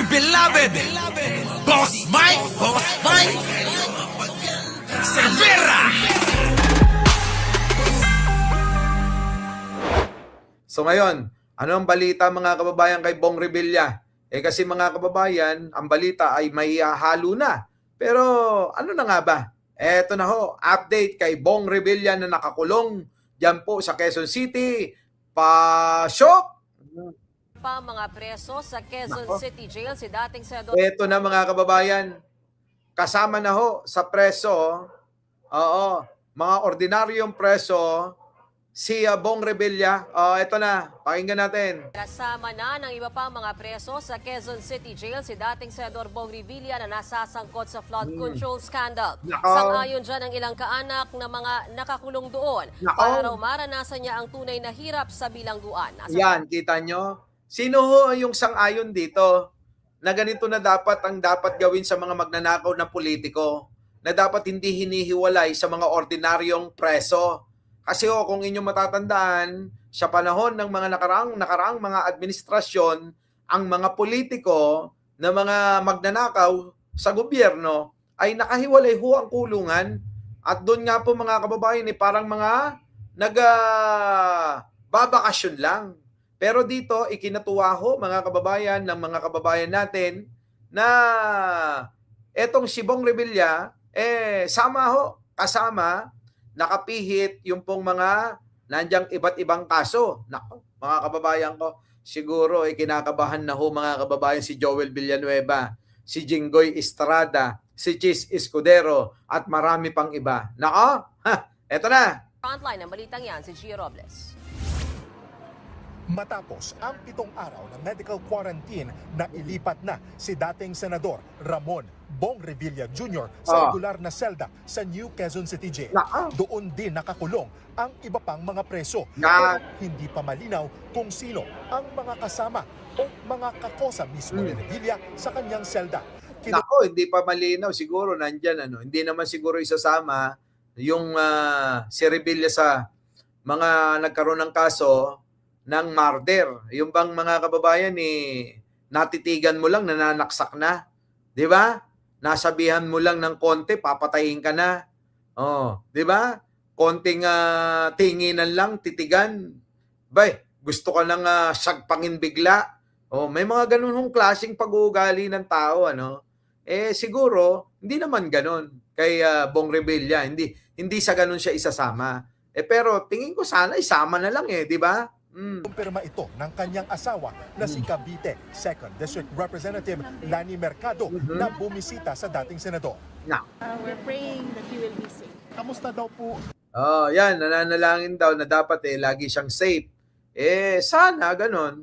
beloved Boss Mike Cervera. So ngayon, ano ang balita mga kababayan kay Bong Revilla? Kasi mga kababayan, ang balita ay may halo na. Pero ano na nga ba? Eto na ho, update kay Bong Revilla na nakakulong diyan po sa Quezon City. Pa-shock! Pa mga preso sa Quezon City Jail si dating senador. Eto na mga kababayan, kasama na ho sa preso, mga ordinaryong preso, si Bong Revilla. Eto na, pakinggan natin. Kasama na ng iba pa mga preso sa Quezon City Jail si dating senador Bong Revilla na nasasangkot sa flood control scandal. Nako. Sang-ayon dyan ang ilang kaanak na mga nakakulong doon. Nako. Para raw maranasan niya ang tunay na hirap sa bilangguan. Yan, kita nyo? Sino ho yung sang-ayon dito na ganito na dapat ang dapat gawin sa mga magnanakaw na politiko, na dapat hindi hinihiwalay sa mga ordinaryong preso? Kasi kung inyong matatandaan, sa panahon ng mga nakaraang mga administrasyon, ang mga politiko na mga magnanakaw sa gobyerno ay nakahiwalay ho ang kulungan. At doon nga po mga kababayan, parang mga babakasyon lang. Pero dito, ikinatuwa ho mga kababayan ng mga kababayan natin na etong si Bong Revilla, kasama, nakapihit yung pong mga nandiang iba't ibang kaso. Nako, mga kababayan ko, siguro kinakabahan na ho mga kababayan si Joel Villanueva, si Jinggoy Estrada, si Chis Escudero, at marami pang iba. Nako, eto na. Frontline ng balitang yan si Gio Robles. Matapos ang 7 araw na medical quarantine na ilipat na si dating Senador Ramon Bong Revilla Jr. sa regular na selda sa New Quezon City Jail. Doon din nakakulong ang iba pang mga preso. Pero hindi pa malinaw kung sino ang mga kasama o mga kakosa mismo ni Revilla sa kanyang selda. Nako, hindi pa malinaw. Siguro nandyan, hindi naman siguro isasama yung si Revilla sa mga nagkaroon ng kaso ng murder. Yung bang mga kababayan natitigan mo lang, nananaksak na. 'Di ba? Nasabihan mo lang ng konti, papatayin ka na. 'Di ba? Konting tinginan lang, titigan. Bay, gusto ka nang sagpangin bigla. May mga ganun hong klaseng pag-uugali ng tao, siguro hindi naman ganun kay Bong Revilla. Hindi sa ganun siya isasama. Pero tingin ko sana isama na lang 'di ba? Kumpirma ito ng kanyang asawa na si Cavite 2nd District Representative Lani Mercado na bumisita sa dating senador. We're praying that he will be safe. Kamusta daw po? Yan, nananalangin daw na dapat lagi siyang safe. Sana ganon.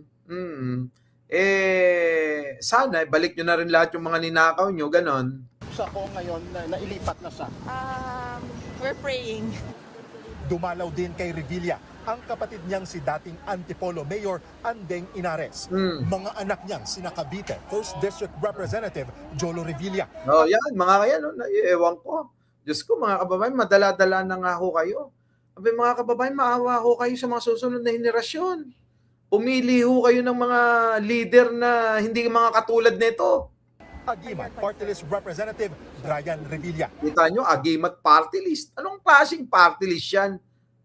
Sana balik nyo na rin lahat yung mga ninakaw nyo, ganon. Sa ko ngayon na nailipat na siya. We're praying. Dumalaw din kay Revilla ang kapatid niyang si dating Antipolo Mayor Andeng Inares. Mga anak niyang sina Cavite 1st District Representative Jolo Revilla. Yan, mga kaya, ewan ko. Diyos ko, mga kababayan, madala-dala na nga ho kayo. Sabi, mga kababayan, maawa ho kayo sa mga susunod na henerasyon. Pumili ho kayo ng mga leader na hindi mga katulad nito. Agimat Party List Representative Brian Revilla. Kita nyo, agimat party list. Anong klaseng party list yan?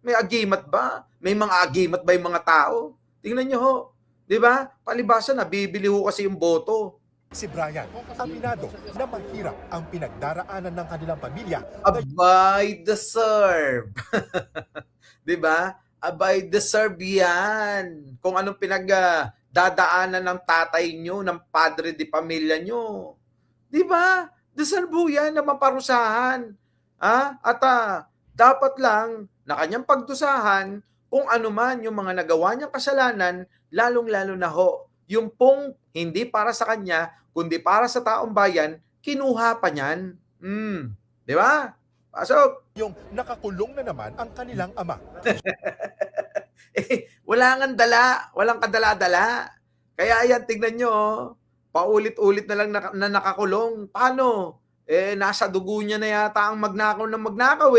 May agimat ba? May mga agimat ba yung mga tao? Tingnan nyo ho. Di ba? Palibasa, nabibili ho kasi yung boto. Si Brian, aminado na mahirap ang pinagdaraanan ng kanilang pamilya. Abay deserve. Di ba? Abay deserve yan. Kung anong pinagdadaanan ng tatay nyo, ng padre di pamilya nyo. Di ba? Deserve ho yan na maparusahan. At dapat lang na kanyang pagdusahan kung ano man yung mga nagawa niyang kasalanan, lalong-lalo na ho, yung pong hindi para sa kanya, kundi para sa taong bayan, kinuha pa niyan. Di ba? Pasok! Yung nakakulong na naman ang kanilang ama. Wala ngang dala, walang kadala-dala. Kaya ayan, tignan nyo, paulit-ulit na lang na nakakulong. Paano? Nasa dugo niya na yata ang magnakaw ng magnakaw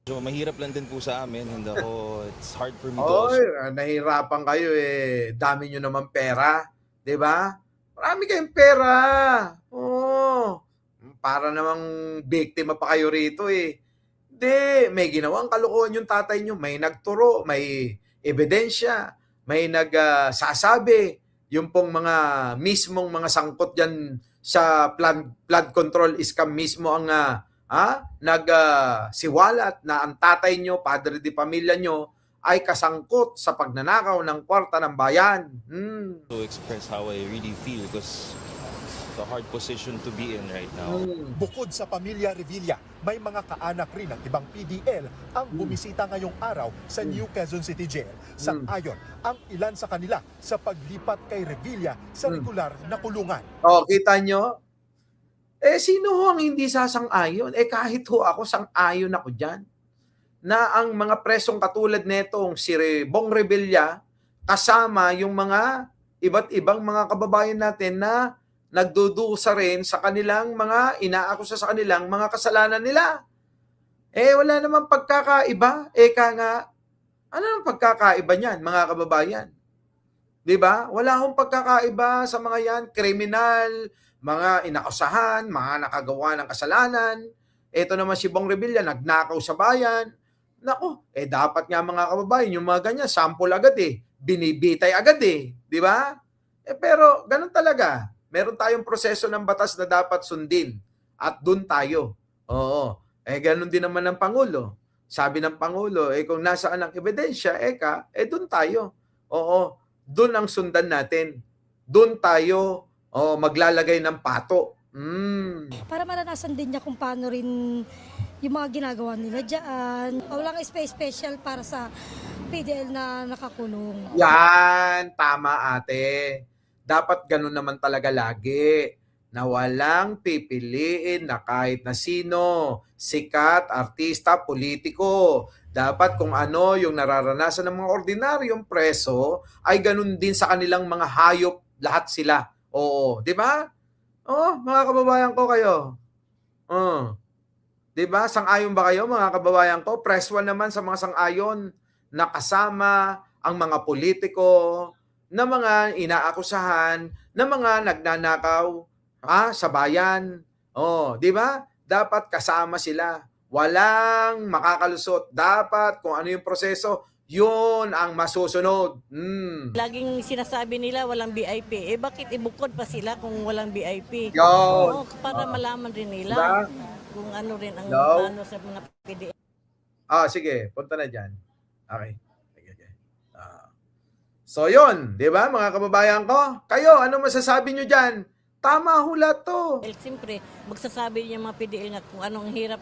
So, mahirap lang din po sa amin. Hindi ako, it's hard for me to... Nahirapan kayo Dami nyo naman pera. 'Di ba? Marami kayong pera. Oo. Para namang biktima pa kayo rito eh. Hindi, may ginawang kalokohan yung tatay nyo. May nagturo, may ebidensya, may nagsasabi. Yung pong mga mismong mga sangkot dyan sa flood control scam mismo ang nagsiwalat na ang tatay nyo, padre di pamilya nyo, ay kasangkot sa pagnanakaw ng kwarta ng bayan. To express how I really feel because the hard position to be in right now. Bukod sa pamilya Revilla, may mga kaanak rin ng ibang PDL ang bumisita ngayong araw sa New Quezon City Jail. Sang-ayon ang ilan sa kanila sa paglipat kay Revilla sa regular na kulungan. O, kita nyo? Sino ho ang hindi sasang-ayon? Kahit ho ako, sang-ayon ako dyan. Na ang mga presong katulad netong si Bong Revilla, kasama yung mga iba't ibang mga kababayan natin na nagdudusa rin sa kanilang mga inaakusa sa kanilang mga kasalanan nila. Wala namang pagkakaiba. Ano ang pagkakaiba niyan, mga kababayan? 'Di ba? Wala akong pagkakaiba sa mga yan, kriminal, mga inakusahan, mga nakagawa ng kasalanan. Ito naman si Bong Revilla, nagnakaw sa bayan. Nako, dapat nga mga kababayan, yung mga ganyan, sample agad binibitay agad di ba? Pero ganun talaga. Meron tayong proseso ng batas na dapat sundin at dun tayo. Oo. Ganun din naman ng Pangulo. Sabi ng Pangulo, kung nasaan ang ebidensya, dun tayo. Oo. Dun ang sundan natin. Dun tayo maglalagay ng pato. Para maranasan din niya kung paano rin yung mga ginagawa nila dyan. Walang special para sa PDL na nakakulong. Yan, tama ate. Dapat ganun naman talaga lagi. Na walang pipiliin na kahit na sino, sikat, artista, politiko. Dapat kung ano yung nararanasan ng mga ordinaryong preso, ay ganun din sa kanilang mga hayop, lahat sila. Oo, di ba? Mga kababayan ko kayo. Di ba? Sang-ayon ba kayo mga kababayan ko? Press 1 naman sa mga sang-ayon na kasama ang mga politiko, na mga inaakusahan, na mga nagnanakaw sa bayan. Di ba? Dapat kasama sila. Walang makakalusot. Dapat kung ano yung proseso, yun ang masusunod. Laging sinasabi nila walang VIP. Bakit ibukod pa sila kung walang VIP? Yun. Para malaman rin nila kung ano rin ang ano sa mga PDL. Sige. Punta na dyan. Okay. So yun, di ba mga kababayan ko? Kayo, ano masasabi nyo dyan? Tama hula to. Siyempre, magsasabi niya mga PDL nga kung anong hirap.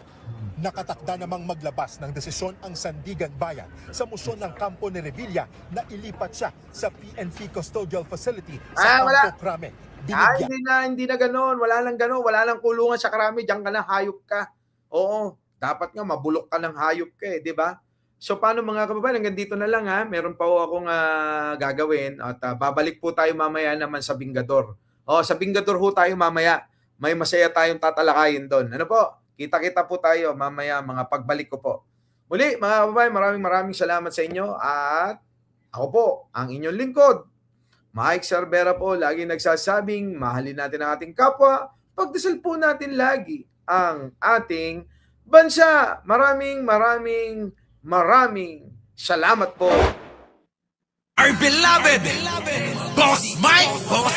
Nakatakda namang maglabas ng desisyon ang Sandigan Bayan sa musyon ng kampo ni Revilla na ilipat siya sa PNP Custodial Facility sa Campo Crame. Hindi na ganoon. Wala lang ganoon. Wala lang kulungan sa Crame. Diyan ka na, hayop ka. Oo, dapat nga mabulok ka ng hayop ka di ba? So paano mga kababayan, hanggang dito na lang meron pa akong gagawin at babalik po tayo mamaya naman sa Bingador. Sa Bingador ho tayo mamaya. May masaya tayong tatalakayin doon. Ano po? Kita-kita po tayo mamaya mga pagbalik ko po. Muli mga kababayan, maraming salamat sa inyo at ako po, ang inyong lingkod. Mike Cervera po, lagi nagsasabing mahalin natin ang ating kapwa, pagdasal po natin lagi ang ating bansa. Maraming salamat po. Our beloved Boss Mike, Boss